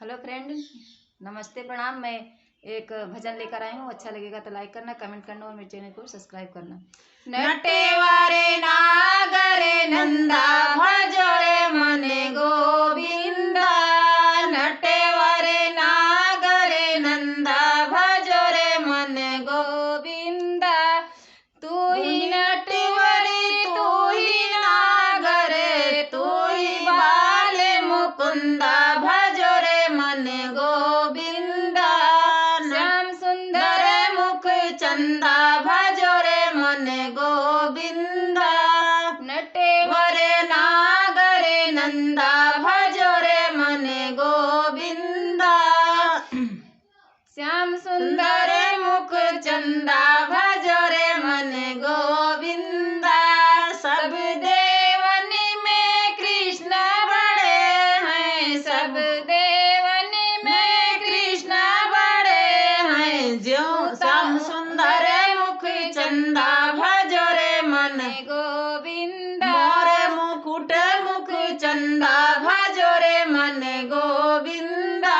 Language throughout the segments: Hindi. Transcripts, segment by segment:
हेलो फ्रेंड, नमस्ते प्रणाम। मैं एक भजन लेकर आई हूँ। अच्छा लगेगा तो लाइक करना, कमेंट करना और मेरे चैनल को सब्सक्राइब करना। नटेवारे नागरे नंदा भजो रे मने गोविंदा। नटेवारे नागरे नंदा भजो रे मने गोविंदा। तू ही नटवरे तू ही नागरे तू ही बाले मुकुंदा भजो रे मने गोविंदा। श्याम सुंदर मुख चंदा भजो रे मने गोविंदा। नटेवरे नागरे नंदा भजो रे मने गोविंदा। श्याम सुंदर मुख चंदा भजो रे मने गोविंदा। सब देवनी में कृष्ण बड़े हैं, सब देवनी में कृष्ण बड़े हैं। ज्यों श्याम सुंदर मुख चंदा भजो रे मन गोविंदा। मोरे मुकुट मुख चंदा भजो रे मन गोविंदा।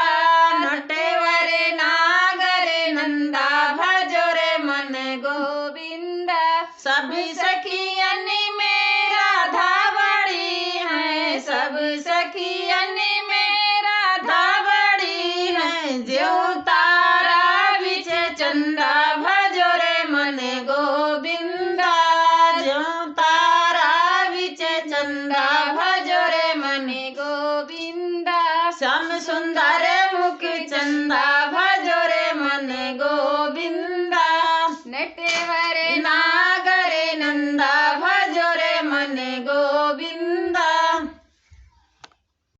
नटेवरे नागरे नंदा भजो रे मन गोविंदा। सभी सखियन में राधा बड़ी है, सब सखियन में राधा बड़ी है। ज्यों तारा बिच चंदा भजो रे मन गोविंदा। ज्यों तारा बिच चंदा भजो रे मन गोविंदा। श्याम सुंदर मुख चंदा